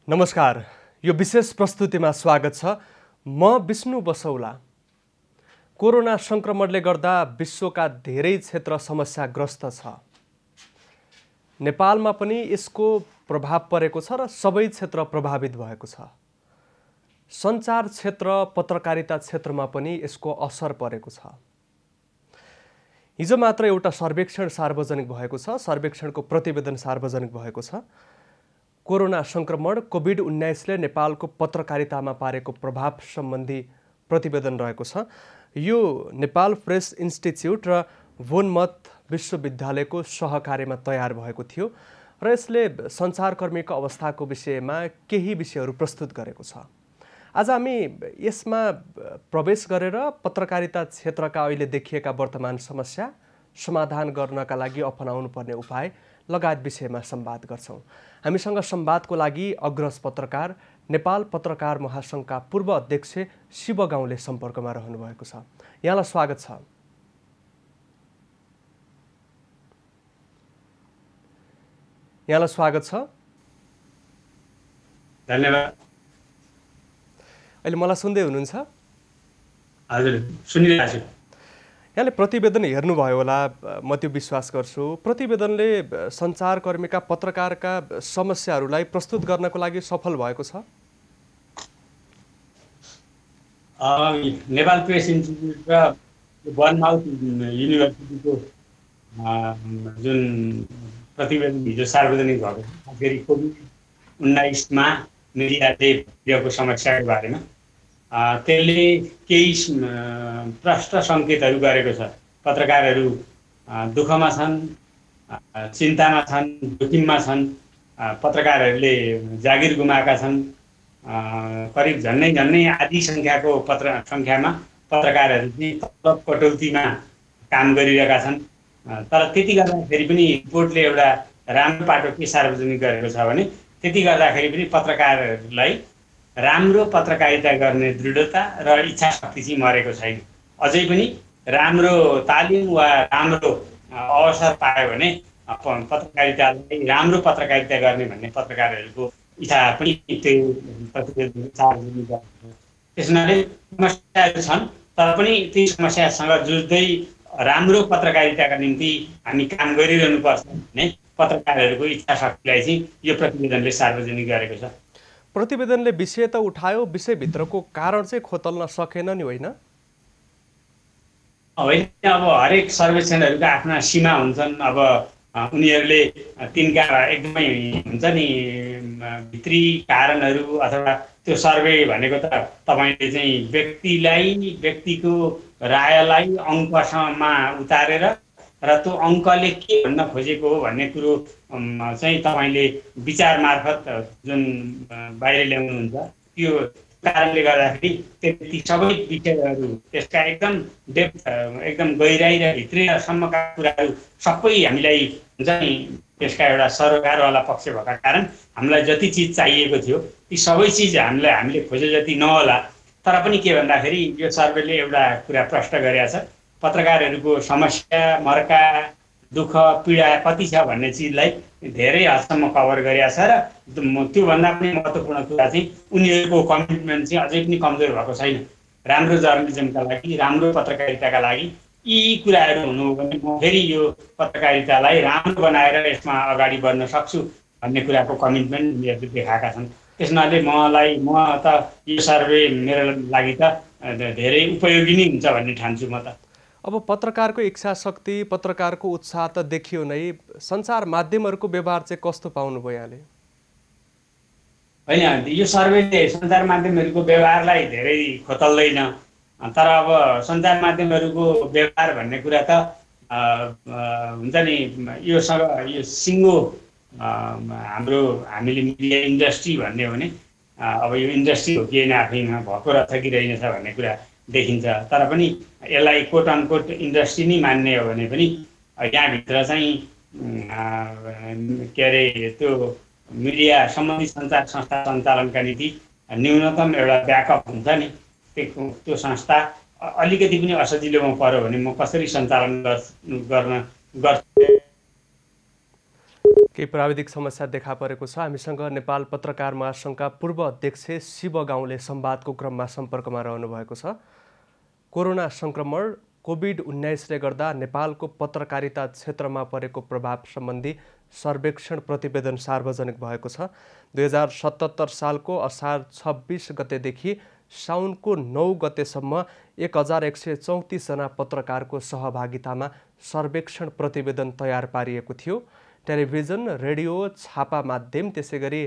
नमस्कार, यो विशेष प्रस्तुतिमा स्वागत छ। म विष्णु बसौला। कोरोना संक्रमणले गर्दा विश्वका धेरै क्षेत्र समस्याग्रस्त छ। नेपालमा पनि यसको प्रभाव परेको छ र सबै क्षेत्र प्रभावित भएको छ। सञ्चार क्षेत्र, पत्रकारिता क्षेत्रमा पनि यसको असर परेको छ। हिजो मात्र एउटा सर्वेक्षण सार्वजनिक भएको छ। सर्वेक्षणको प्रतिवेदन सार्वजनिक भएको छ। कोरोना संक्रमण कोभिड-19ले नेपालको पत्रकारितामा पारेको प्रभाव सम्बन्धी प्रतिवेदन रहेको छ। यो नेपाल प्रेस इन्स्टिच्युट र वनमत विश्वविद्यालयको सहकार्यमा तयार भएको थियो र यसले सञ्चारकर्मीको अवस्थाको विषयमा केही विषयहरू प्रस्तुत गरेको छ। आज हामी यसमा प्रवेश गरेर पत्रकारिता क्षेत्रका अहिले देखिएका वर्तमान समस्या समाधान गर्नका लागि अपनाउनु पर्ने उपाय लगायत विषयमा संवाद गर्छौं। हामीसँग संवादको लागि अग्रज पत्रकार, नेपाल पत्रकार महासंघका पूर्व अध्यक्ष शिव गाउँले सम्पर्कमा रहनु भएको छ। यहाँलाई स्वागत छ। यहाँलाई स्वागत छ। धन्यवाद। अहिले मलाई सुन्दै हुनुहुन्छ? हजुर, सुनिरहेको छु। यहाँले प्रतिवेदन हेर्नुभयो होला, म त्यो विश्वास गर्छु। प्रतिवेदनले सञ्चारकर्मीका, पत्रकारका समस्याहरूलाई प्रस्तुत गर्नको लागि सफल भएको छ। नेपाल प्रेस इन्स्टिच्युट र वनमाउथ युनिभर्सिटीको जुन प्रतिवेदन हिजो सार्वजनिक भएको छ, फेरि कोभिड-19मा मिडियाले भएको समस्याको बारेमा त्यसले केही प्रष्ट सङ्केतहरू गरेको छ। पत्रकारहरू दुःखमा छन्, चिन्तामा छन्, जोखिममा छन्। पत्रकारहरूले जागिर गुमाएका छन्। करिब झन्नै आधी सङ्ख्यामा पत्रकारहरू चाहिँ तलब कटौतीमा काम गरिरहेका छन्। तर त्यति गर्दाखेरि पनि रिपोर्टले एउटा राम्रो पाटो के सार्वजनिक गरेको छ भने त्यति गर्दाखेरि पनि पत्रकारहरूलाई राम्रो पत्रकारिता गर्ने दृढता र इच्छा शक्ति चाहिँ मरेको छैन। अझै पनि राम्रो तालिम वा राम्रो अवसर पायो भने पत्रकारितालाई राम्रो पत्रकारिता गर्ने भन्ने पत्रकारहरूको इच्छा पनि त्यो प्रतिवेदनले सार्वजनिक गरेको छ। त्यसमाले समस्याहरू छन्, तर पनि ती समस्यासँग जुझ्दै राम्रो पत्रकारिताका निम्ति हामी काम गरिरहनुपर्छ भन्ने पत्रकारहरूको इच्छा शक्तिलाई चाहिँ यो प्रतिवेदनले सार्वजनिक गरेको छ। प्रतिवेदनले विषय त उठायो, विषयभित्रको कारण चाहिँ खोतल्न सकेन नि, होइन? होइन, अब हरेक सर्वेक्षणहरूका आफ्ना सीमा हुन्छन्। अब उनीहरूले तिनका एकदमै हुन्छ नि भित्री कारणहरू अथवा त्यो सर्वे भनेको त तपाईँले चाहिँ व्यक्तिको रायलाई अङ्कसम्ममा उतारेर र त्यो अङ्कले के भन्न खोजेको हो भन्ने कुरो चाहिँ तपाईँले विचार मार्फत जुन बाहिर ल्याउनुहुन्छ, त्यो कारणले गर्दाखेरि ती सबै विषयहरू त्यसका एकदम डेप्थ, एकदम गहिराई र भित्रसम्मका कुराहरू सबै हामीलाई हुन्छ नि त्यसका एउटा सरोकारवाला पक्ष भएका कारण हामीलाई जति चिज चाहिएको थियो ती सबै चिज हामीले खोजे जति नहोला। तर पनि के भन्दाखेरि यो सर्वेले एउटा कुरा प्रष्ट गरेको छ, पत्रकारहरूको समस्या, मर्का, दुःख, पीडा कति छ भन्ने चिजलाई धेरै हदसम्म कभर गरेको छ र त्योभन्दा पनि महत्त्वपूर्ण कुरा चाहिँ उनीहरूको कमिटमेन्ट चाहिँ अझै पनि कमजोर भएको छैन। राम्रो जर्नलिजमका लागि, राम्रो पत्रकारिताका लागि यी कुराहरू हुनु हो भने म फेरि यो पत्रकारितालाई राम्रो बनाएर यसमा अगाडि बढ्न सक्छु भन्ने कुराको कमिटमेन्ट उनीहरूले देखाएका छन्। त्यसनाले म त यो सर्वे मेरो लागि त धेरै उपयोगी नै हुन्छ भन्ने ठान्छु म त। अब पत्रकारको इच्छा शक्ति, पत्रकारको उत्साह त देखियो नै, सञ्चार माध्यमहरूको व्यवहार चाहिँ कस्तो पाउनुभयो यहाँले? होइन, यो सर्वेले सञ्चार माध्यमहरूको व्यवहारलाई धेरै खोतल्दैन। तर अब सञ्चार माध्यमहरूको व्यवहार भन्ने कुरा त हुन्छ नि यो सिङ्गो हामीले मिडिया इन्डस्ट्री भन्ने हो भने अब यो इन्डस्ट्री हो कि होइन आफैमा भएको रहेछ कि रहेनछ भन्ने कुरा देखिन्छ। तर पनि यसलाई कोट अनकोट इन्डस्ट्री नै मान्ने हो भने पनि यहाँभित्र चाहिँ के अरे त्यो मिडिया सम्बन्धी सञ्चार संस्था सञ्चालनका निम्ति न्यूनतम एउटा ब्याकअप हुन्छ नि, त्यो संस्था अलिकति पनि असजिलोमा पर्यो भने म कसरी सञ्चालन गर्न गर्छु केही प्राविधिक समस्या देखा परेको छ। हामीसँग नेपाल पत्रकार महासङ्घका पूर्व अध्यक्ष शिव गाउँले संवादको क्रममा सम्पर्कमा रहनु भएको छ। कोरोना संक्रमण कोभिड-19ले गर्दा नेपालको पत्रकारिता क्षेत्रमा परेको प्रभाव सम्बन्धी सर्वेक्षण प्रतिवेदन सार्वजनिक भएको छ। 2077 सालको असार 26 गतेदेखि साउनको 9 गतेसम्म 1134 जना पत्रकारको सहभागितामा सर्वेक्षण प्रतिवेदन तयार पारिएको थियो। टेलिभिजन, रेडियो, छापा माध्यम, त्यसैगरी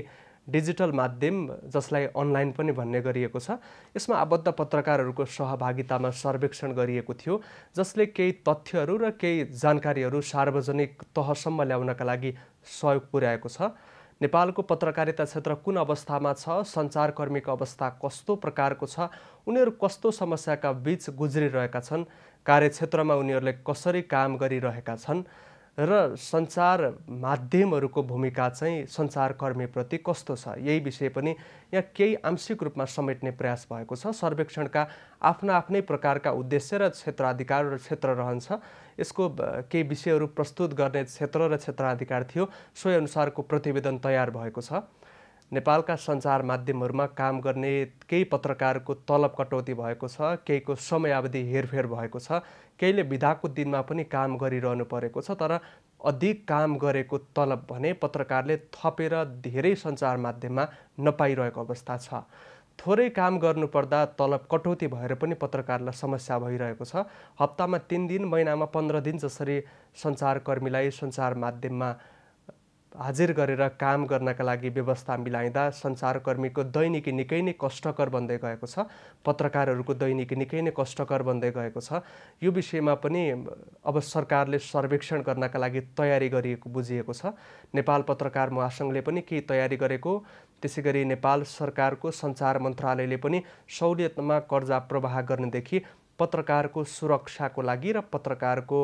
डिजिटल माध्यम जसलाई अनलाइन पनि भन्ने गरिएको छ, यसमा आबद्ध पत्रकारहरूको सहभागितामा सर्वेक्षण गरिएको थियो, जसले केही तथ्यहरू र केही जानकारीहरू सार्वजनिक तहसम्म ल्याउनका लागि सहयोग पुर्याएको छ। नेपालको पत्रकारिता क्षेत्र कुन अवस्थामा छ, सञ्चारकर्मीको अवस्था कस्तो प्रकारको छ, उनीहरू कस्तो समस्याका बीच गुज्रिरहेका छन्, कार्यक्षेत्रमा उनीहरूले कसरी काम गरिरहेका छन् र सञ्चार माध्यमहरूको भूमिका चाहिँ सञ्चारकर्मीप्रति कस्तो छ, यही विषय पनि यहाँ केही आंशिक रूपमा समेट्ने प्रयास भएको छ। सर्वेक्षणका आफ्ना आफ्नै प्रकारका उद्देश्य र क्षेत्राधिकार र क्षेत्र रहन्छ। यसको केही विषयहरू प्रस्तुत गर्ने क्षेत्र र क्षेत्राधिकार थियो, सोही अनुसारको प्रतिवेदन तयार भएको छ। नेपालका सञ्चार माध्यमहरूमा काम गर्ने केही पत्रकारको तलब कटौती भएको छ, केहीको समयावधि हेरफेर भएको छ, केहीले बिदाको दिनमा पनि काम गरिरहनु परेको छ। तर अधिक काम गरेको तलब भने पत्रकारले थपेर धेरै सञ्चार माध्यममा नपाइरहेको अवस्था छ। थोरै काम गर्नुपर्दा तलब कटौती भएर पनि पत्रकारलाई समस्या भइरहेको छ। हप्तामा 3 दिन, महिनामा 15 दिन जसरी सञ्चारकर्मीलाई सञ्चार माध्यममा हाजिर गरेर काम गर्नका लागि व्यवस्था मिलाइँदा सञ्चारकर्मीको दैनिकी निकै नै कष्टकर बन्दै गएको छ। पत्रकारहरूको दैनिकी निकै नै कष्टकर बन्दै गएको छ। यो विषयमा पनि अब सरकारले सर्वेक्षण गर्नका लागि तयारी गरिएको बुझिएको छ। नेपाल पत्रकार महासङ्घले पनि केही तयारी गरेको, त्यसैगरी नेपाल सरकारको सञ्चार मन्त्रालयले पनि सहुलियतमा कर्जा प्रवाह गर्नेदेखि पत्रकारको सुरक्षाको लागि र पत्रकारको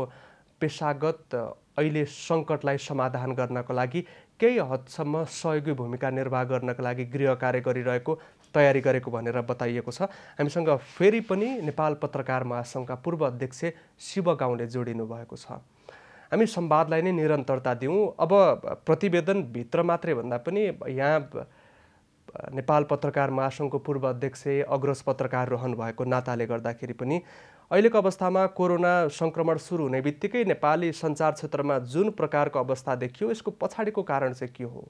पेशागत अहिले सङ्कटलाई समाधान गर्नको लागि केही हदसम्म सहयोगी भूमिका निर्वाह गर्नका लागि गृह कार्य गरिरहेको, तयारी गरेको भनेर बताइएको छ। हामीसँग फेरि पनि नेपाल पत्रकार महासङ्घका पूर्व अध्यक्ष शिव गाउँले जोडिनु भएको छ। हामी संवादलाई नै निरन्तरता दिउँ। अब प्रतिवेदनभित्र मात्रै भन्दा पनि यहाँ नेपाल पत्रकार महासङ्घको पूर्व अध्यक्ष अग्रज पत्रकार रहनु भएको नाताले गर्दाखेरि पनि अहिलेको अवस्थामा कोरोना संक्रमण सुरु हुने बित्तिकै नेपाली सञ्चार क्षेत्रमा जुन प्रकारको अवस्था देखियो, यसको पछाडिको कारण चाहिँ के हो?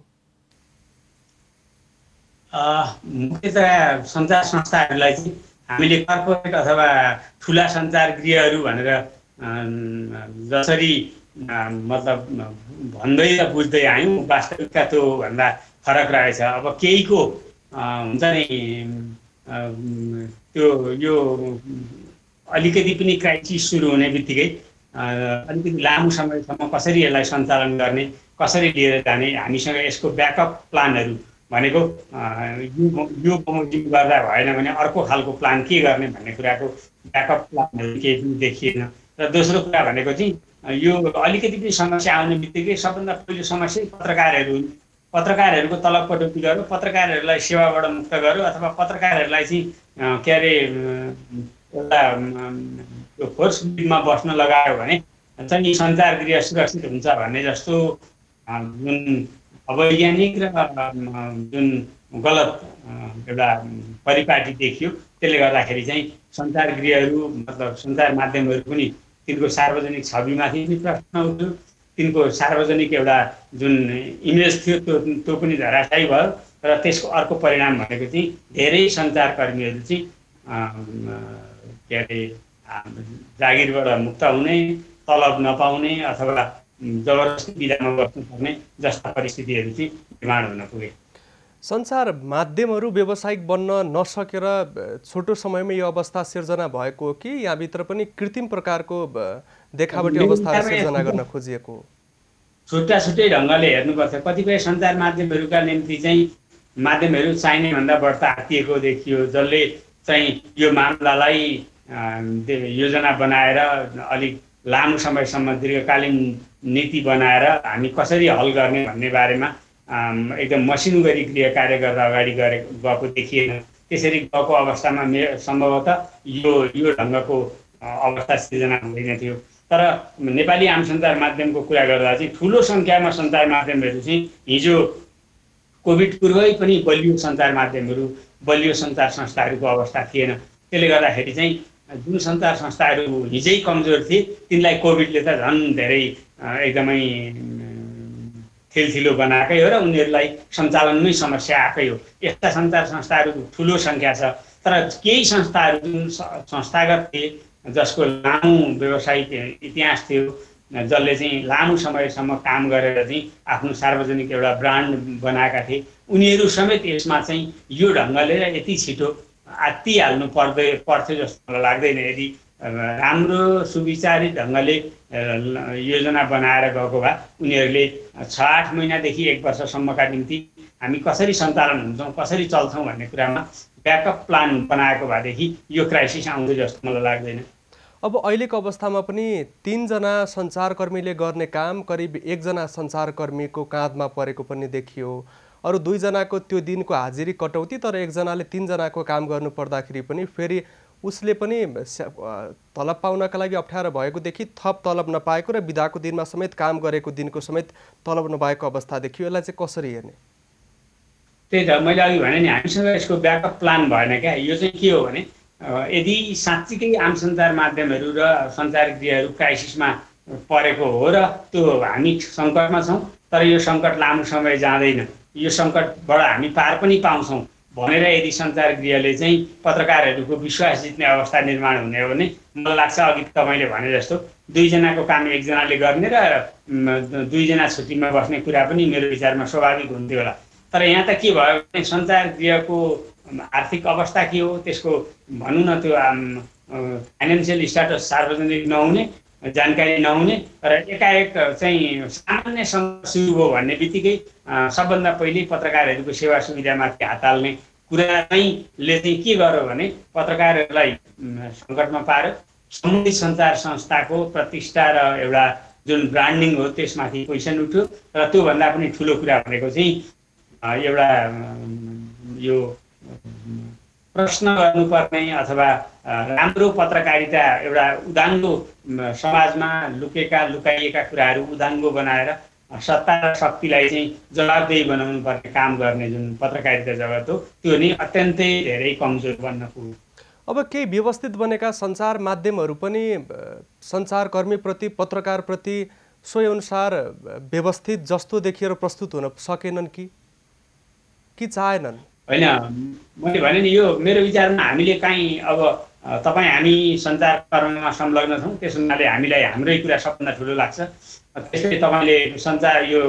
मुख्यतया सञ्चार संस्थाहरूलाई चाहिँ हामीले कर्पोरेट अथवा ठुला सञ्चार गृहहरू भनेर जसरी मतलब भन्दै र बुझ्दै आयौँ, वास्तविकता त्यो भन्दा फरक रहेछ। अब केहीको हुन्छ नि त्यो यो अलिकति पनि क्राइसिस सुरु हुने बित्तिकै अलिकति लामो समयसम्म कसरी यसलाई सञ्चालन गर्ने, कसरी लिएर जाने, हामीसँग यसको ब्याकअप प्लानहरू भनेको यो बमोजिम गर्दा भएन भने अर्को खालको प्लान के गर्ने भन्ने कुराको ब्याकअप प्लानहरू केही पनि देखिएन। र दोस्रो कुरा भनेको चाहिँ यो अलिकति पनि समस्या आउने बित्तिकै सबभन्दा पहिलो समस्या पत्रकारहरूको तलब कटौती गर्यो, पत्रकारहरूलाई सेवाबाट मुक्त गर्यो, अथवा पत्रकारहरूलाई चाहिँ के अरे एउटा फोर्स बिलमा बस्न लगायो भने चाहिँ सञ्चार गृह सुरक्षित हुन्छ भन्ने जस्तो जुन अवैज्ञानिक र जुन गलत एउटा परिपाटी देखियो। त्यसले गर्दाखेरि चाहिँ सञ्चार गृहहरू मतलब सञ्चार माध्यमहरू पनि तिनको सार्वजनिक छविमाथि पनि प्रश्न उठ्यो, तिनको सार्वजनिक एउटा जुन इमेज थियो त्यो पनि धराशायी भयो। र त्यसको अर्को परिणाम भनेको चाहिँ धेरै सञ्चारकर्मीहरू चाहिँ के अरे जागिरबाट मुक्त हुने, तलब नपाउने अथवा जबरजस्ती बिदामा बस्नुपर्ने जस्ता परिस्थितिहरू चाहिँ निर्माण हुन पुगे। सञ्चार माध्यमहरू व्यावसायिक बन्न नसकेर छोटो समयमै यो अवस्था सिर्जना भएको हो कि यहाँभित्र पनि कृत्रिम प्रकारको देखावटी अवस्था सिर्जना गर्न खोजिएको? छुट्टा छुट्टै ढङ्गले हेर्नुपर्छ। कतिपय सञ्चार माध्यमहरूका निम्ति चाहिँ माध्यमहरू चाहिने भन्दा बढ्ता आत्तिएको देखियो, जसले चाहिँ यो मामलालाई योजना बनाएर अलिक लामो समयसम्म दीर्घकालीन नीति बनाएर हामी कसरी हल गर्ने भन्ने बारेमा एकदम मसिनो गरी गृह कार्य गरेर अगाडि गएको देखिएन। त्यसरी गएको अवस्थामा सम्भवतः यो ढङ्गको अवस्था सिर्जना हुँदैन थियो। तर नेपाली आम सञ्चार माध्यमको कुरा गर्दा चाहिँ ठुलो सङ्ख्यामा सञ्चार माध्यमहरू चाहिँ हिजो कोभिड पूर्वै पनि बलियो सञ्चार माध्यमहरू, बलियो सञ्चार संस्थाहरूको अवस्था थिएन। त्यसले गर्दाखेरि चाहिँ जुन सञ्चार संस्थाहरू हिजै कमजोर थिए तिनलाई कोभिडले त झन् धेरै एकदमै थिलथिलो बनाएकै हो र उनीहरूलाई सञ्चालनमै समस्या आएकै हो। यस्ता सञ्चार संस्थाहरू ठुलो सङ्ख्या छ, तर केही संस्थाहरू जुन संस्थागत थिए, जसको लामो व्यावसायिक इतिहास थियो, जसले चाहिँ लामो समयसम्म काम गरेर चाहिँ आफ्नो सार्वजनिक एउटा ब्रान्ड बनाएका थिए, उनीहरू समेत यसमा चाहिँ यो ढङ्गले यति छिटो आत्तिहाल्नु पर्थ्यो जस्तो मलाई लाग्दैन। यदि राम्रो सुविचारित ढङ्गले योजना बनाएर गएको भए उनीहरूले 6-8 महिनादेखि 1 वर्षसम्मका निम्ति हामी कसरी सञ्चालन हुन्छौँ, कसरी चल्छौँ भन्ने कुरामा ब्याकअप प्लान बनाएको भएदेखि यो क्राइसिस आउँथ्यो जस्तो मलाई लाग्दैन। अब अहिलेको अवस्थामा पनि 3 जना सञ्चारकर्मीले गर्ने काम करिब 1 जना सञ्चारकर्मीको काँधमा परेको पनि देखियो। अरू 2 जनाको त्यो दिनको हाजिरी कटौती, तर 1 जनाले 3 जनाको काम गर्नु पर्दाखेरि पनि फेरि उसले पनि तलब पाउनका लागि अप्ठ्यारो भएकोदेखि थप तलब नपाएको र बिदाको दिनमा समेत काम गरेको दिनको समेत तलब नपाएको अवस्था देखियो। यसलाई चाहिँ कसरी हेर्ने? त्यही त मैले अघि भने नि, हामीसँग यसको ब्याकअप प्लान भएन क्या। यो चाहिँ के हो भने, यदि साँच्चीकै आम सञ्चार माध्यमहरू र सञ्चार गृहहरू क्राइसिसमा परेको हो र त्यो हामी सङ्कटमा छौँ, तर यो सङ्कट लामो समय जाँदैन, यो सङ्कटबाट हामी पार पनि पाउँछौँ भनेर यदि सञ्चार गृहले चाहिँ पत्रकारहरूको विश्वास जित्ने अवस्था निर्माण हुने हो भने मलाई लाग्छ अघि तपाईँले भने जस्तो 2 जनाको काम 1 जनाले गर्ने र 2 जना छुट्टीमा बस्ने कुरा पनि मेरो विचारमा स्वाभाविक हुन्थ्यो होला। तर यहाँ त के भयो भने सञ्चार गृहको आर्थिक अवस्था के हो, त्यसको भनौँ न त्यो फाइनेन्सियल स्ट्याटस सार्वजनिक नहुने, जानकारी नहुने र एकाएक चाहिँ सामान्य सुरु भयो भन्ने बित्तिकै सबभन्दा पहिले पत्रकारहरूको सेवा सुविधामाथि हात हाल्ने कुरा चाहिँले चाहिँ के गर्यो भने पत्रकारहरूलाई सङ्कटमा पार्यो। सम्बन्धित सञ्चार संस्थाको प्रतिष्ठा र एउटा जुन ब्रान्डिङ हो त्यसमाथि क्वेसन उठ्यो। र त्योभन्दा पनि ठुलो कुरा भनेको चाहिँ एउटा यो प्रश्न गर्नुपर्ने अथवा राम्रो पत्रकारिता, एउटा उदाङ्गो समाजमा लुकाइएका कुराहरू उदाङ्गो बनाएर सत्ता र शक्तिलाई चाहिँ जवाबदेही बनाउनु पर्ने काम गर्ने जुन पत्रकारिता जगत हो त्यो नै अत्यन्तै धेरै कमजोर बन्न पुग्यो। अब केही व्यवस्थित बनेका सञ्चार माध्यमहरू पनि सञ्चारकर्मीप्रति, पत्रकारप्रति सोही अनुसार व्यवस्थित जस्तो देखिएर प्रस्तुत हुन सकेनन् कि चाहेनन्? होइन, मैले भने नि यो मेरो विचारमा हामीले काहीँ अब हामी सञ्चारकर्ममा संलग्न छौँ, त्यस हुनाले हामीलाई हाम्रै कुरा सबभन्दा ठुलो लाग्छ। त्यसै तपाईँले सञ्चार यो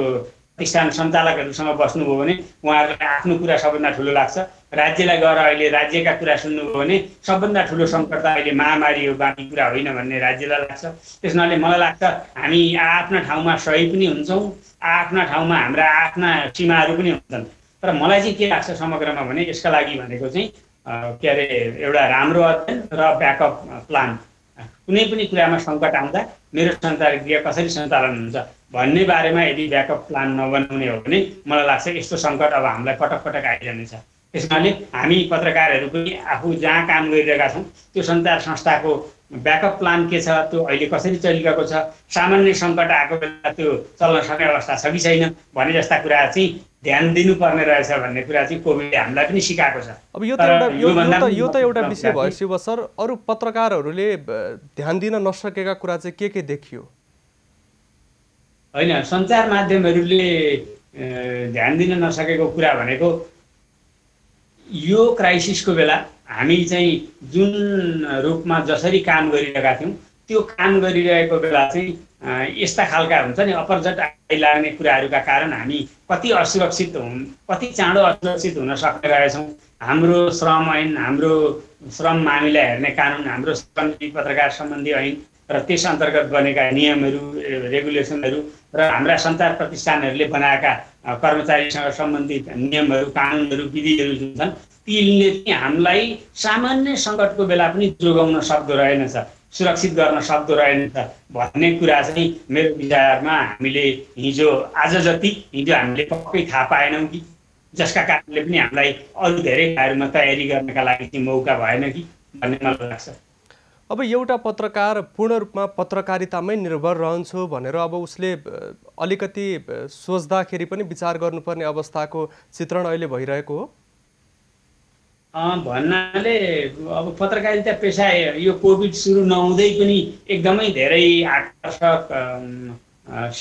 प्रतिष्ठान सञ्चालकहरूसँग बस्नुभयो भने उहाँहरूलाई आफ्नो कुरा सबभन्दा ठुलो लाग्छ। राज्यलाई गएर अहिले राज्यका कुरा सुन्नुभयो भने सबभन्दा ठुलो सङ्कट त अहिले महामारी हो, बाँकी कुरा होइन भन्ने राज्यलाई लाग्छ। त्यस हुनाले मलाई लाग्छ हामी आफ्ना ठाउँमा सही पनि हुन्छौँ, आफ्ना ठाउँमा हाम्रा आफ्ना सीमाहरू पनि हुन्छन्। तर मलाई चाहिँ के लाग्छ समग्रमा भने यसका लागि भनेको चाहिँ के अरे एउटा राम्रो अध्ययन र ब्याकअप प्लान। कुनै पनि कुरामा सङ्कट आउँदा मेरो सञ्चार गृह कसरी सञ्चालन हुन्छ भन्ने बारेमा यदि ब्याकअप प्लान नबनाउने हो भने मलाई लाग्छ यस्तो सङ्कट अब हामीलाई पटक पटक आइजानेछ। त्यसैले हामी पत्रकारहरू पनि आफू जहाँ काम गरिरहेका छौँ त्यो सञ्चार संस्थाको ब्याकअप प्लान के छ, त्यो अहिले कसरी चलिरहेको छ, सामान्य सङ्कट आएको बेला त्यो चल्न सक्ने अवस्था छ कि छैन भन्ने जस्ता कुरा चाहिँ ध्यान दिनुपर्ने रहेछ भन्ने कुरा चाहिँ कोभिडले हामीलाई पनि सिकाएको छ। अब यो त एउटा विषय भयो शिव सर। अरू पत्रकारहरूले ध्यान दिन नसकेका कुरा चाहिँ के देखियो? होइन, सञ्चार माध्यमहरूले ध्यान दिन नसकेको कुरा भनेको यो क्राइसिसको बेला हामी चाहिँ जुन रूपमा जसरी काम गरिरहेका थियौँ त्यो काम गरिरहेको बेला चाहिँ यस्ता खालका हुन्छ नि अपरझट आइलाग्ने कुराहरूका कारण हामी कति असुरक्षित कति चाँडो असुरक्षित हुन सक्ने रहेछौँ। हाम्रो श्रम ऐन, हाम्रो श्रम मामिला हेर्ने कानुन, हाम्रो पत्रकार सम्बन्धी ऐन र त्यस अन्तर्गत बनेका नियमहरू, रेगुलेसनहरू र हाम्रा सञ्चार प्रतिष्ठानहरूले बनाएका कर्मचारीसँग सम्बन्धित नियमहरू, कानुनहरू, विधिहरू जुन छन् तिनले चाहिँ हामीलाई सामान्य सङ्कटको बेला पनि जोगाउन सक्दो रहेनछ, सुरक्षित गर्न सक्दो रहेनछ भन्ने कुरा चाहिँ मेरो विचारमा हामीले आज जति हामीले पक्कै थाहा पाएनौँ कि, जसका कारणले पनि हामीलाई अरू धेरै कुराहरूमा तयारी गर्नका लागि चाहिँ मौका भएन कि भन्ने मलाई लाग्छ। अब एउटा पत्रकार पूर्ण रूपमा पत्रकारितामै निर्भर रहन्छु भनेर अब उसले अलिकति सोच्दाखेरि पनि विचार गर्नुपर्ने अवस्थाको चित्रण अहिले भइरहेको हो। भन्नाले अब पत्रकारिता पेसा यो कोभिड सुरु नहुँदै पनि एकदमै धेरै आकर्षक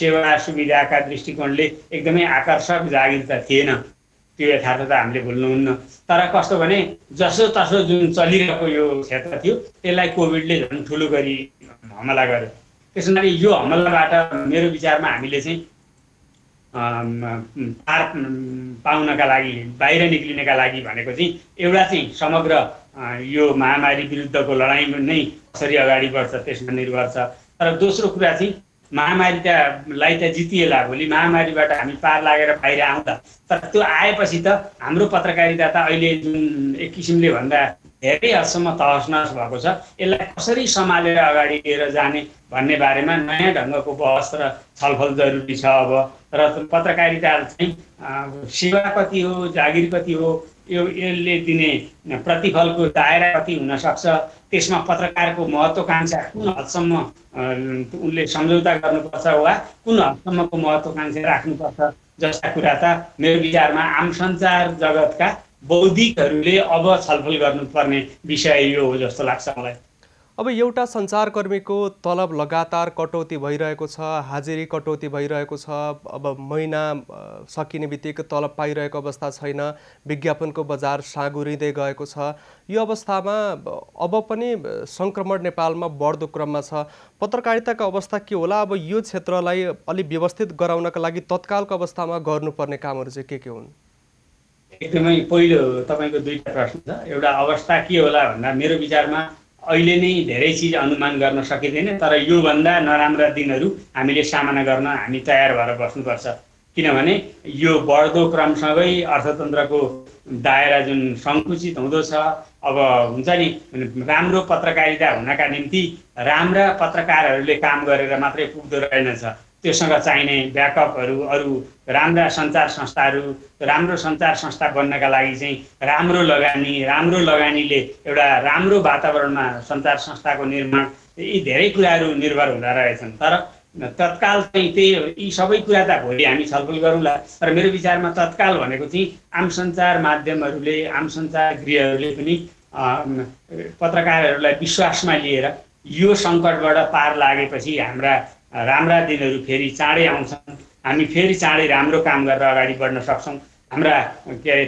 सेवा सुविधाका दृष्टिकोणले एकदमै आकर्षक जागिरता थिएन। त्यो यथार्थता हामीले भुल्नुहुन्न। तर कस्तो भने जसो तसो जुन चलिरहेको यो क्षेत्र थियो त्यसलाई कोभिडले झन् ठुलो गरी हमला गर्यो। त्यसैले यो हमलाबाट मेरो विचारमा हामीले चाहिँ पार पाउनका लागि बाहिर निक्लिनका लागि भनेको चाहिँ एउटा चाहिँ समग्र यो महामारी विरुद्धको लडाइँ नै कसरी अगाडि बढ्छ त्यसमा निर्भर छ। तर दोस्रो कुरा चाहिँ महामारीलाई त जितिएला, भोलि महामारीबाट हामी पार लागेर बाहिर आउँदा, तर त्यो आएपछि त हाम्रो पत्रकारिता त अहिले जुन एक किसिमले भन्दा धेरै हदसम्म तहस-नहस भएको छ, यसलाई कसरी सम्हालेर अगाडि लिएर जाने भन्ने बारेमा नयाँ ढङ्गको बहस र छलफल जरुरी छ। अब र पत्रकारिता चाहिँ सेवा कति हो, जागिर कति हो, यसले दिने प्रतिफलको दायरा कति हुनसक्छ, त्यसमा पत्रकारको महत्त्वाकांक्षा कुन हदसम्म उनले सम्झौता गर्नुपर्छ वा कुन हदसम्मको महत्त्वाकांक्षा राख्नुपर्छ जस्ता कुरा त मेरो विचारमा आम सञ्चार जगतका बौद्धिकहरूले अब छलफल गर्नुपर्ने विषय यो हो जस्तो लाग्छ मलाई। अब एउटा सञ्चारकर्मीको तलब लगातार कटौती भइरहेको छ, हाजिरी कटौती भइरहेको छ, अब महिना सकिने बित्तिकै तलब पाइरहेको अवस्था छैन, विज्ञापनको बजार साँगुरिँदै गएको छ। यो अवस्थामा अब पनि सङ्क्रमण नेपालमा बढ्दो क्रममा छ। पत्रकारिताको अवस्था के होला? अब यो क्षेत्रलाई अलि व्यवस्थित गराउनका लागि तत्कालको अवस्थामा गर्नुपर्ने कामहरू चाहिँ के हुन्? एकदमै पहिलो तपाईँको दुईटा प्रश्न छ। एउटा अवस्था के होला भन्दा मेरो विचारमा अहिले नै धेरै चिज अनुमान गर्न सकिँदैन, तर योभन्दा नराम्रा दिनहरू हामीले सामना गर्न हामी तयार भएर बस्नुपर्छ। किनभने यो बढ्दो क्रमसँगै अर्थतन्त्रको दायरा जुन सङ्कुचित हुँदो छ। अब हुन्छ नि, राम्रो पत्रकारिता हुनका निम्ति राम्रा पत्रकारहरूले काम गरेर मात्रै पुग्दो रहेनछ। त्योसँग चाहिने ब्याकअपहरू, अरू राम्रा सञ्चार संस्थाहरू, राम्रो सञ्चार संस्था बन्नका लागि चाहिँ राम्रो लगानीले एउटा राम्रो वातावरणमा सञ्चार संस्थाको निर्माण, यी धेरै कुराहरू निर्भर हुँदा रहेछन्। तर तत्काल चाहिँ त्यही यी सबै कुरा त भोलि हामी छलफल गरौँला। तर मेरो विचारमा तत्काल भनेको चाहिँ आम सञ्चार माध्यमहरूले, आम सञ्चार गृहहरूले पनि पत्रकारहरूलाई विश्वासमा लिएर यो सङ्कटबाट पार लागेपछि हाम्रा राम्रा दिनहरू फेरि चाँडै आउँछन्, हामी फेरि चाँडै राम्रो काम गरेर अगाडि बढ्न सक्छौँ। हाम्रा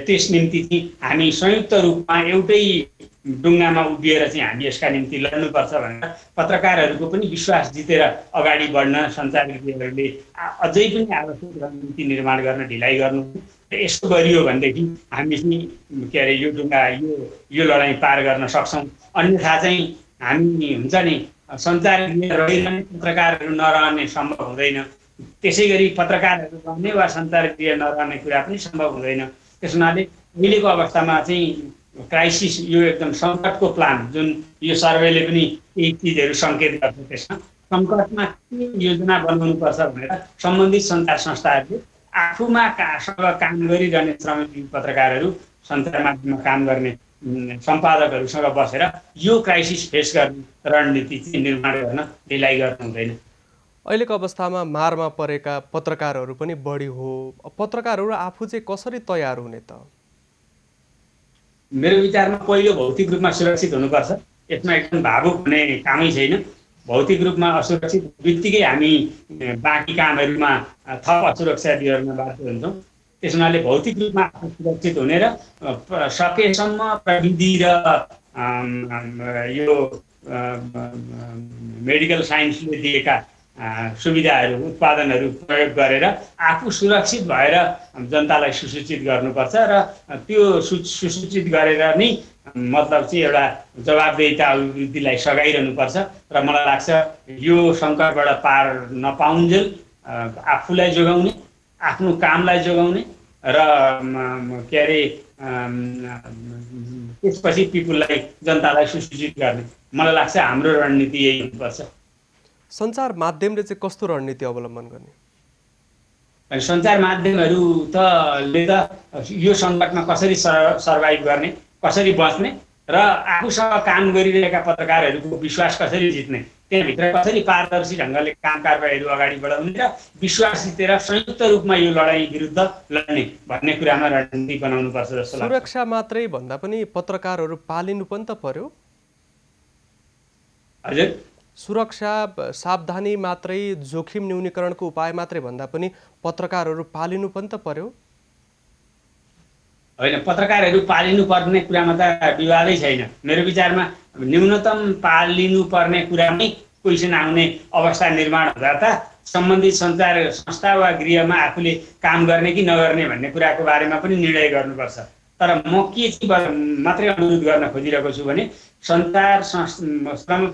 त्यस निम्ति चाहिँ हामी संयुक्त रूपमा एउटै डुङ्गामा उभिएर चाहिँ हामी यसका निम्ति लड्नुपर्छ भनेर पत्रकारहरूको पनि विश्वास जितेर अगाडि बढ्न सञ्चारकर्मीहरूले अझै पनि आवश्यक रणनीति निर्माण गर्न ढिलाइ गर्नु। यसो गरियो भनेदेखि हामी चाहिँ यो डुङ्गा यो लडाइँ पार गर्न सक्छौँ। अन्यथा चाहिँ हामी हुन्छ नि सञ्चारकर्मी रहिरहने पत्रकारहरू नरहने सम्भव हुँदैन। त्यसै गरी पत्रकारहरू रहने वा सञ्चारकर्मी नरहने कुरा पनि सम्भव हुँदैन। त्यस हुनाले अहिलेको अवस्थामा चाहिँ क्राइसिस, यो एकदम सङ्कटको प्लान जुन यो सर्वेले पनि यी चिजहरू सङ्केत गर्छ, त्यसमा सङ्कटमा के योजना बनाउनुपर्छ भनेर सम्बन्धित सञ्चार संस्थाहरूले आफूमा काम गरिरहने श्रमजीवी पत्रकारहरू, सञ्चार माध्यममा काम गर्ने सम्पादकहरूसँग बसेर यो क्राइसिस फेस गर्ने रणनीति चाहिँ निर्माण गर्न ढिलाइ गर्नु हुँदैन। अहिलेको अवस्थामा मारमा परेका पत्रकारहरू पनि बढी हो। पत्रकारहरू आफू चाहिँ कसरी तयार हुने त? मेरो विचारमा पहिलो भौतिक रूपमा सुरक्षित हुनुपर्छ। यसमा एकदम भावुक हुने कामै छैन। भौतिक रूपमा असुरक्षित बित्तिकै हामी बाँकी कामहरूमा थप असुरक्षा बिहोर्न बाध्य हुन्छौँ। त्यस हुनाले भौतिक रूपमा सुरक्षित हुने र सकेसम्म प्रविधि र यो मेडिकल साइन्सले दिएका सुविधाहरू, उत्पादनहरू प्रयोग गरेर आफू सुरक्षित भएर जनतालाई सुसूचित गर्नुपर्छ र त्यो सुसूचित गरेर नै मतलब चाहिँ एउटा जवाबदेहिता अभिवृद्धिलाई सघाइरहनुपर्छ। र मलाई लाग्छ यो सङ्कटबाट पार नपाउन्जेल आफूलाई जोगाउने, आफ्नो कामलाई जोगाउने र त्यसपछि पिपुललाई, जनतालाई सुसूचित गर्ने, मलाई लाग्छ हाम्रो रणनीति यही हुनुपर्छ। सञ्चार माध्यमले चाहिँ कस्तो रणनीति अवलम्बन गर्ने? सञ्चार माध्यमहरू त यो सङ्कटमा कसरी सर्भाइभ गर्ने, कसरी बच्ने र आफूसँग काम गरिरहेका पत्रकारहरूको विश्वास कसरी जित्ने, त्यहाँभित्र कसरी पारदर्शी ढङ्गले काम कारबाहीहरू अगाडि बढाउने र विश्वास जितेर संयुक्त रूपमा यो लडाइँ विरुद्ध लड्ने भन्ने कुरामा रणनीति बनाउनुपर्छ जस्तो लाग्छ। सुरक्षा मात्रै भन्दा पनि पत्रकारहरू पालिनु पनि त पर्यो। हजुर, सुरक्षा सावधानी मात्रै, जोखिम न्यूनीकरणको उपाय मात्रै भन्दा पनि पत्रकारहरू पालिनु पनि त पर्यो। होइन, पत्रकारहरू पालिनुपर्ने कुरामा त विवादै छैन। मेरो विचारमा न्यूनतम पालिनुपर्ने कुरामै क्वेसन आउने अवस्था निर्माण हुँदा त सम्बन्धित सञ्चार संस्था वा गृहमा आफूले काम गर्ने कि नगर्ने भन्ने कुराको बारेमा पनि निर्णय गर्नुपर्छ। तर म के चाहिँ मात्रै अनुरोध गर्न खोजिरहेको छु भने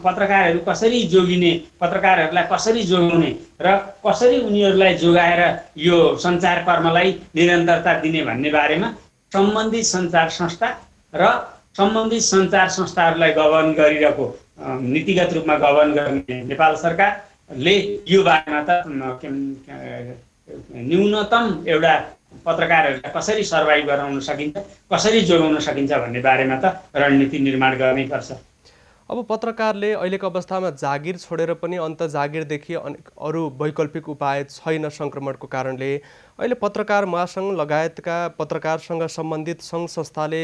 पत्रकारहरू कसरी जोगिने, पत्रकारहरूलाई कसरी जोगाउने र कसरी उनीहरूलाई जोगाएर यो सञ्चार कर्मलाई निरन्तरता दिने भन्ने बारेमा सम्बन्धित सञ्चार संस्था र सम्बन्धित सञ्चार संस्थाहरूलाई गभर्न गरिरहेको नीतिगत रूपमा गभर्न गर्ने नेपाल सरकारले यो बारेमा त न्यूनतम एउटा पत्रकारहरूलाई कसरी सर्भाइभ गराउन सकिन्छ, कसरी जोगाउन सकिन्छ भन्ने बारेमा त रणनीति निर्माण गर्नैपर्छ। अब पत्रकारले अहिलेको अवस्थामा जागिर छोडेर पनि अन्त जागिरदेखि अरू वैकल्पिक उपाय छैन सङ्क्रमणको कारणले। अहिले पत्रकार महासङ्घ लगायतका पत्रकारसँग सम्बन्धित सङ्घ संस्थाले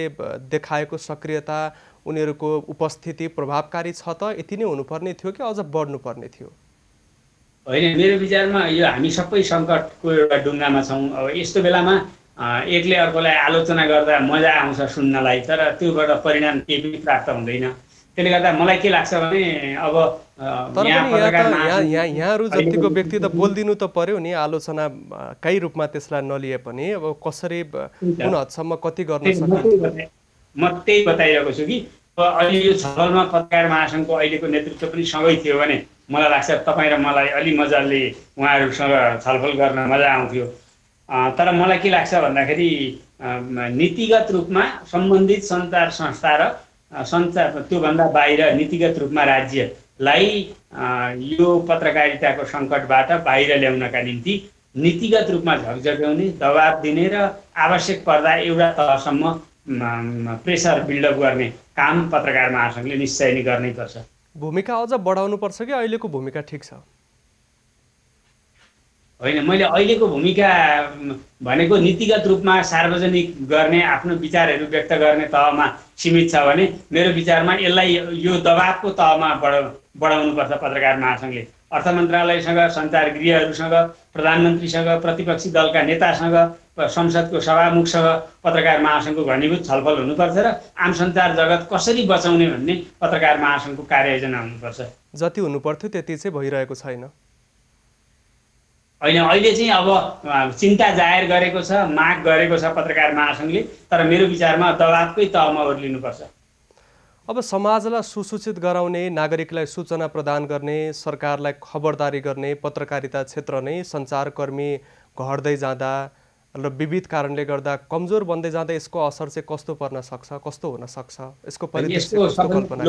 देखाएको सक्रियता, उनीहरूको उपस्थिति प्रभावकारी छ त? यति नै हुनुपर्ने थियो कि अझ बढ्नुपर्ने थियो? होइन, मेरो विचारमा यो हामी सबै सङ्कटको एउटा ढुङ्गामा छौँ। अब यस्तो बेलामा एकले अर्कोलाई आलोचना गर्दा मजा आउँछ सुन्नलाई, तर त्योबाट परिणाम केही पनि प्राप्त हुँदैन। त्यसले गर्दा मलाई के लाग्छ भने अब यहाँहरू जतिको व्यक्ति त बोलिदिनु त पर्यो नि, आलोचनाकै रूपमा त्यसलाई नलिए पनि अब कसरी कुन हदसम्म कति गर्न सकिन्छ। म त्यही बताइरहेको छु कि अहिले यो छलफलमा पत्रकार महासङ्घको अहिलेको नेतृत्व पनि सँगै थियो भने मलाई लाग्छ तपाईँ र मलाई अलि मजाले उहाँहरूसँग छलफल गर्न मजा आउँथ्यो। तर मलाई के लाग्छ भन्दाखेरि नीतिगत रूपमा सम्बन्धित सञ्चार संस्था र त्योभन्दा बाहिर नीतिगत रूपमा राज्यलाई यो पत्रकारिताको सङ्कटबाट बाहिर ल्याउनका निम्ति नीतिगत रूपमा झकझक्याउने, दबाब दिने र आवश्यक पर्दा एउटा तहसम्म प्रेसर बिल्डअप गर्ने काम पत्रकार महासङ्घले निश्चय नै गर्नैपर्छ। भूमिका अझ बढाउनुपर्छ कि अहिलेको भूमिका ठिक छ? होइन, मैले अहिलेको भूमिका भनेको नीतिगत रूपमा सार्वजनिक गर्ने, आफ्नो विचारहरू व्यक्त गर्ने तहमा सीमित छ भने मेरो विचारमा यसलाई यो दबावको तहमा बढाउनुपर्छ पत्रकार महासङ्घले। अर्थ मन्त्रालयसँग, सञ्चार गृहहरूसँग, प्रधानमन्त्रीसँग, प्रतिपक्षी दलका नेतासँग, संसदको सभामुखसँग पत्रकार महासङ्घको घनीभूत छलफल हुनुपर्छ र आम सञ्चार जगत कसरी बचाउने भन्ने पत्रकार महासङ्घको कार्ययोजना हुनुपर्छ। जति हुनुपर्थ्यो त्यति चाहिँ भइरहेको छैन। होइन, अहिले चाहिँ अब चिन्ता जाहेर गरेको छ, माग गरेको छ पत्रकार महासङ्घले, तर मेरो विचारमा दबावकै तहमा ओर्लिनुपर्छ। अब समाजलाई सुसूचित गराउने, नागरिकलाई सूचना प्रदान गर्ने, सरकारलाई खबरदारी गर्ने पत्रकारिता क्षेत्र नै सञ्चारकर्मी घट्दै जाँदा र विविध कारणले गर्दा कमजोर बन्दै जाँदा यसको असर चाहिँ कस्तो पर्न सक्छ, कस्तो हुन सक्छ? यसको परिदृश्य कस्तो कल्पना?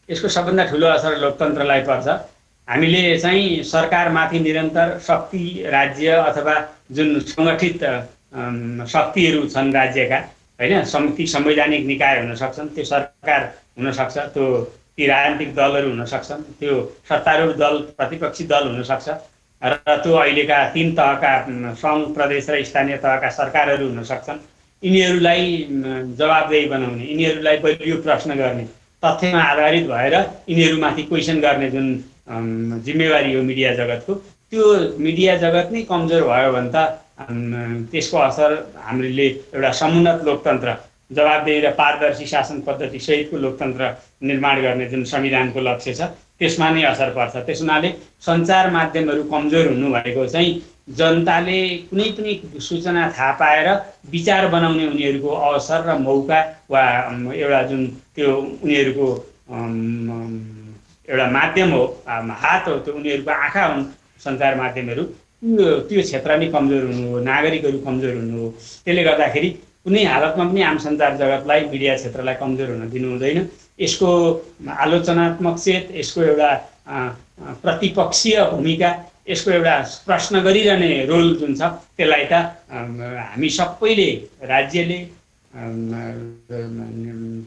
यसको सबभन्दा ठुलो असर लोकतन्त्रलाई पर्छ। हामीले चाहिँ सरकारमाथि निरन्तर शक्ति, राज्य अथवा जुन सङ्गठित शक्तिहरू छन् राज्यका, होइन, ती संवैधानिक निकाय हुन सक्छन्, त्यो सरकार हुनसक्छ, त्यो ती राजनीतिक दलहरू हुन सक्छन्, त्यो सत्तारूढ दल, प्रतिपक्षी दल हुनसक्छ र त्यो अहिलेका 3 तहका सङ्घ, प्रदेश र स्थानीय तहका सरकारहरू हुन सक्छन्। यिनीहरूलाई जवाबदेही बनाउने, यिनीहरूलाई बलियो प्रश्न गर्ने, तथ्यमा आधारित भएर यिनीहरूमाथि क्वेसन गर्ने जुन जिम्मेवारी हो मिडिया जगतको, त्यो मिडिया जगत नै कमजोर भयो भने त त्यसको असर हामीले एउटा समुन्नत लोकतन्त्र, जवाबदेही र पारदर्शी शासन पद्धति सहितको लोकतन्त्र निर्माण गर्ने जुन संविधानको लक्ष्य छ त्यसमा नै असर पर्छ। त्यस हुनाले सञ्चार माध्यमहरू कमजोर हुनु भनेको चाहिँ जनताले कुनै पनि सूचना थाहा पाएर विचार बनाउने उनीहरूको अवसर र मौका वा एउटा जुन त्यो उनीहरूको एउटा माध्यम हो, हात हो, त्यो उनीहरूको आँखा हुन् सञ्चार माध्यमहरू, त्यो क्षेत्र नै कमजोर हुनु हो, नागरिकहरू कमजोर हुनु हो। त्यसले गर्दाखेरि कुनै हालतमा पनि आम सञ्चार जगतलाई, मिडिया क्षेत्रलाई कमजोर हुन दिनु हुँदैन। यसको आलोचनात्मक चेत, यसको एउटा प्रतिपक्षीय भूमिका, यसको एउटा प्रश्न गरिरहने रोल जुन छ त्यसलाई त हामी सबैले, राज्यले,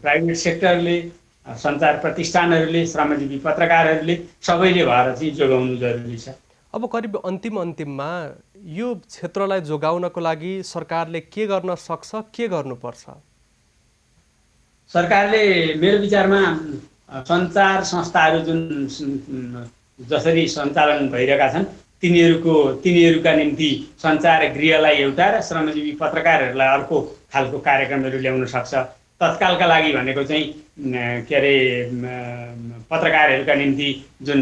प्राइभेट सेक्टरले, सञ्चार प्रतिष्ठानहरूले, श्रमजीवी पत्रकारहरूले सबैले भएर चाहिँ जोगाउनु जरुरी छ। अब करिब अन्तिममा यो क्षेत्रलाई जोगाउनको लागि सरकारले के गर्न सक्छ, के गर्नुपर्छ? सरकारले मेरो विचारमा सञ्चार संस्थाहरू जसरी सञ्चालन भइरहेका छन् तिनीहरूका निम्ति सञ्चार गृहलाई एउटा र श्रमजीवी पत्रकारहरूलाई अर्को खालको कार्यक्रमहरू ल्याउन सक्छ। तत्कालका लागि भनेको चाहिँ के अरे पत्रकारहरूका निम्ति जुन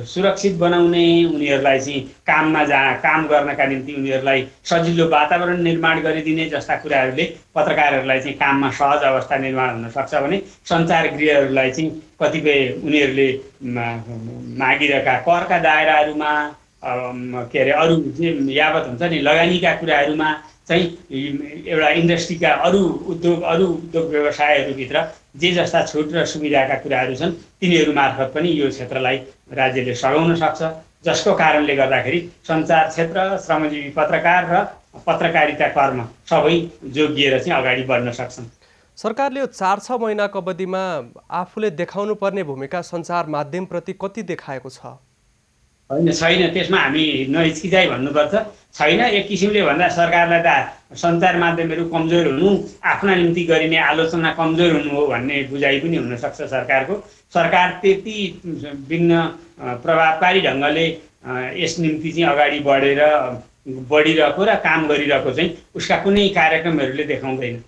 सुरक्षित बनाउने, उनीहरूलाई चाहिँ काम गर्नका निम्ति उनीहरूलाई सजिलो वातावरण निर्माण गरिदिने जस्ता कुराहरूले पत्रकारहरूलाई चाहिँ काममा सहज अवस्था निर्माण हुन सक्छ भने सञ्चार गृहहरूलाई चाहिँ कतिपय उनीहरूले मागिरहेका करका दायराहरूमा के अरे अरू यावत हुन्छ नि लगानीका कुराहरूमा चाहिँ एउटा इन्डस्ट्रीका अरू उद्योग व्यवसायहरूभित्र जे जस्ता छुट र सुविधाका कुराहरू छन् तिनीहरू मार्फत पनि यो क्षेत्रलाई राज्यले सघाउन सक्छ, जसको कारणले गर्दाखेरि सञ्चार क्षेत्र, श्रमजीवी पत्रकार र पत्रकारिता कर्म सबै जोगिएर चाहिँ अगाडि बढ्न सक्छन्। सरकारले यो 4-6 महिनाको अवधिमा आफूले देखाउनु पर्ने भूमिका सञ्चार माध्यमप्रति कति देखाएको छ? होइन, छैन। त्यसमा हामी नहिचकिचाइ भन्नुपर्छ। छैन। एक किसिमले भन्दा सरकारलाई त सञ्चार माध्यमहरू कमजोर हुनु, आफ्ना निम्ति गरिने आलोचना कमजोर हुनु हो भन्ने बुझाइ पनि हुनसक्छ सरकारको। सरकार त्यति विघ्न प्रभावकारी ढङ्गले यस निम्ति चाहिँ अगाडि बढिरहेको र काम गरिरहेको चाहिँ उसका कुनै कार्यक्रमहरूले देखाउँदैन।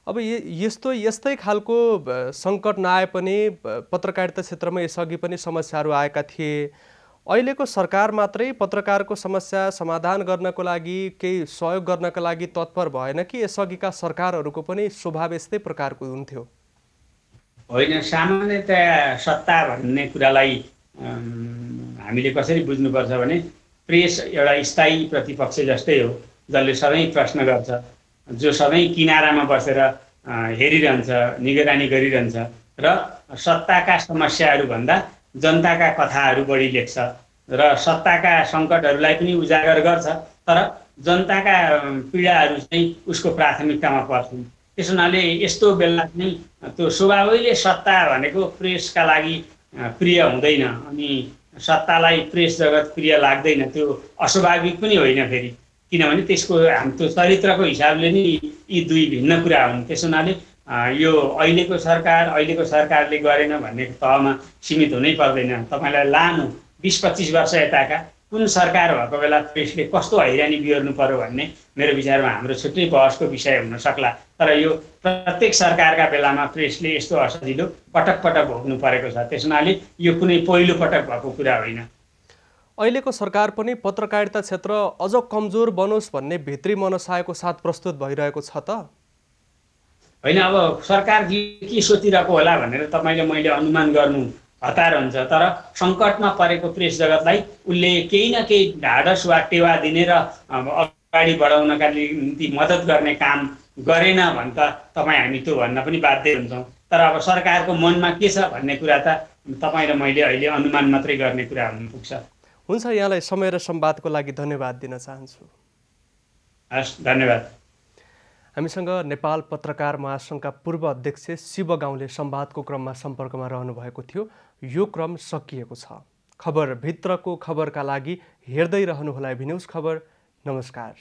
अब यस्तै खालको सङ्कट नआए पनि पत्रकारिता क्षेत्रमा यसअघि पनि समस्याहरू आएका थिए। अहिलेको सरकार मात्रै पत्रकारको समस्या समाधान गर्नको लागि, केही सहयोग गर्नका लागि तत्पर भएन कि यसअघिका सरकारहरूको पनि स्वभाव यस्तै प्रकारको हुन्थ्यो? होइन, सामान्यतया सत्ता भन्ने कुरालाई हामीले कसरी बुझ्नुपर्छ भने प्रेस एउटा स्थायी प्रतिपक्ष जस्तै हो, जसले सधैँ प्रश्न गर्छ, जो सधैँ किनारामा बसेर हेरिरहन्छ, निगरानी गरिरहन्छ र सत्ताका समस्याहरूभन्दा जनताका कथाहरू बढी लेख्छ र सत्ताका सङ्कटहरूलाई पनि उजागर गर्छ, तर जनताका पीडाहरू चाहिँ उसको प्राथमिकतामा पर्छन्। त्यस हुनाले यस्तो बेला चाहिँ त्यो स्वभावैले सत्ता भनेको प्रेसका लागि प्रिय हुँदैन, अनि सत्तालाई प्रेस जगत प्रिय लाग्दैन। त्यो अस्वाभाविक पनि होइन फेरि, किनभने त्यसको हाम्रो चरित्रको हिसाबले नै यी दुई भिन्न कुरा हुन्। त्यस हुनाले यो अहिलेको सरकारले गरेन भन्ने तहमा सीमित हुनै पर्दैन। तपाईँलाई लामो 20-25 वर्ष यताका कुन सरकार भएको बेला प्रेसले कस्तो हैरानी बिहोर्नु पर्यो भन्ने मेरो विचारमा हाम्रो छुट्टै बहसको विषय हुन सक्ला। तर यो प्रत्येक सरकारका बेलामा प्रेसले यस्तो असजिलो पटक पटक भोग्नु परेको छ। त्यस हुनाले यो कुनै पहिलो पटक भएको कुरा होइन। अहिलेको सरकार पनि पत्रकारिता क्षेत्र अझ कमजोर बनोस् भन्ने भित्री मनसायको साथ प्रस्तुत भइरहेको छ त? होइन, अब सरकार के सोचिरहेको होला भनेर तपाईँले मैले अनुमान गर्नु हतार हुन्छ। तर सङ्कटमा परेको प्रेस जगतलाई उसले केही न केही ढाडस वा टेवा दिने र अगाडि बढाउनका निम्ति मद्दत गर्ने काम गरेन भने त हामी त्यो भन्न पनि बाध्य हुन्छौँ। तर अब सरकारको मनमा के छ भन्ने कुरा त तपाईँ र मैले अहिले अनुमान मात्रै गर्ने कुरा हुन पुग्छ। हुन्छ, यहाँलाई समय र संवादको लागि धन्यवाद दिन चाहन्छु। हस्, धन्यवाद। हामीसँग नेपाल पत्रकार महासङ्घका पूर्व अध्यक्ष शिव गाउँले संवादको क्रममा सम्पर्कमा रहनुभएको थियो। यो क्रम सकिएको छ। खबर भित्रको खबरका लागि हेर्दै रहनुहोला भी न्युज खबर। नमस्कार।